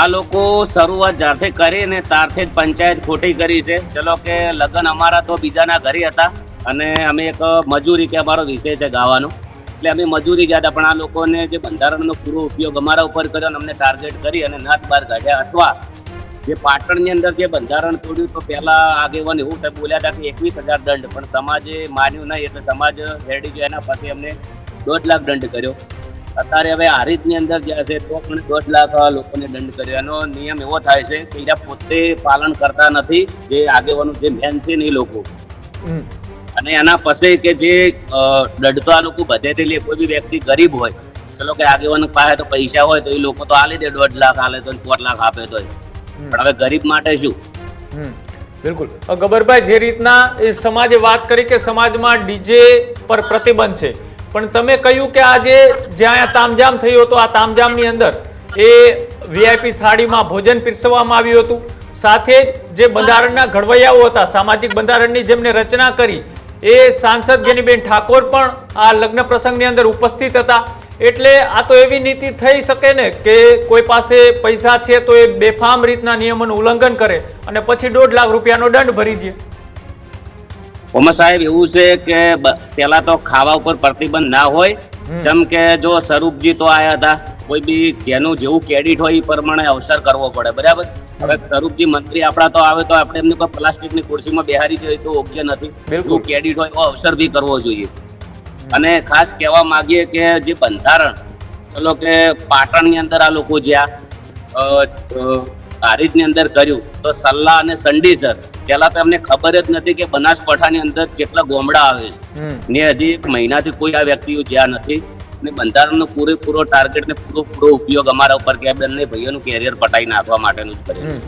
આ લોકો શરૂઆત જ્યારથી કરી ને ત્યારથી જ પંચાયત ખોટી કરી છે. ચલો કે લગ્ન અમારા તો બીજાના ઘરે હતા અને અમે એક મજૂરી કે અમારો વિષય છે ગાવાનો, એટલે અમે મજૂરી ગયા હતા. પણ આ લોકોને જે બંધારણનો પૂરો ઉપયોગ અમારા ઉપર કર્યો અને અમને ટાર્ગેટ કરી અને નાત બહાર કાઢ્યા. અથવા જે પાટણની અંદર જે બંધારણ તોડ્યું તો પહેલા આગેવાન એવું બોલ્યા હતા કે 21,000 દંડ, પણ સમાજે માન્યું નહીં એટલે સમાજ રેડી ગયો. એના પછી અમને 2 લાખ દંડ કર્યો. અત્યારે હવે આ રીતની અંદર જે છે તો પણ 2 લાખ લોકોને દંડ કર્યો. એનો નિયમ એવો થાય છે કે એ પોતે પાલન કરતા નથી, જે આગેવાનો જે મેન છે ને એ લોકો. અને એના પછી કે જે દંડ તો આ લોકો બધેથી લે. કોઈ બી વ્યક્તિ ગરીબ હોય, ચલો કે આગેવાનો પાસે તો પૈસા હોય તો એ લોકો તો આલી દે, 2 લાખ આલે તો 4 લાખ આપે તો, પણ હવે ગરીબ માટે શું? બિલકુલ. ગબ્બરભાઈ, જે રીતના એ સમાજે વાત કરી કે સમાજમાં ડીજે પર પ્રતિબંધ છે, પણ તમે કહ્યું કે આજે જ્યાં તામઝામ થયું હતું, આ તામઝામની અંદર એ વીઆઈપી થાળીમાં ભોજન પીરસવામાં આવ્યું હતું. સાથે જ જે બંધારણના ઘડવૈયાઓ હતા, સામાજિક બંધારણની જેમને રચના કરી, એ સાંસદ ગેનીબેન ઠાકોર પણ આ લગ્ન પ્રસંગની અંદર ઉપસ્થિત હતા. એટલે આ તો એવી નીતિ થઈ શકે ને કે કોઈ પાસે પૈસા છે તો એ બેફામ રીતના નિયમોનું ઉલ્લંઘન કરે અને પછી 1.5 લાખ રૂપિયાનો દંડ ભરી દે. ઓમર સાહેબ, એવું છે કે પેલા તો ખાવા ઉપર પ્રતિબંધ ના હોય. જેમ કે જો સ્વરૂપજી તો આયા હતા, કોઈ બી જેનું જેવું ક્રેડિટ હોય એ પ્રમાણે અવસર કરવો પડે, બરાબર. હવે સ્વરૂપજી મંત્રી આપણા તો આવે તો આપણે એમને કોઈ પ્લાસ્ટિકની ખુરશીમાં બેહારી દઈએ તો યોગ્ય નથી. એવું ક્રેડિટ હોય તો અવસર બી કરવો જોઈએ. અને ખાસ કહેવા માંગીએ કે જે બંધારણ, ચલો કે પાટણની અંદર આ લોકો જ્યાં હારીજની અંદર કર્યું તો સલ્લા અને સંડીસર, પેલા તો એમને ખબર જ નથી કે બનાસકાંઠાની અંદર કેટલા ગોમડા આવે છે ને હજી 1 મહિનાથી કોઈ આ વ્યક્તિઓ જ્યાં નથી. ને બંધારણનો પૂરેપૂરો ટાર્ગેટ ને પૂરો ઉપયોગ અમારા ઉપર કે બંને ભાઈઓનું કેરિયર પટાઈ નાખવા માટેનું જ કર્યું.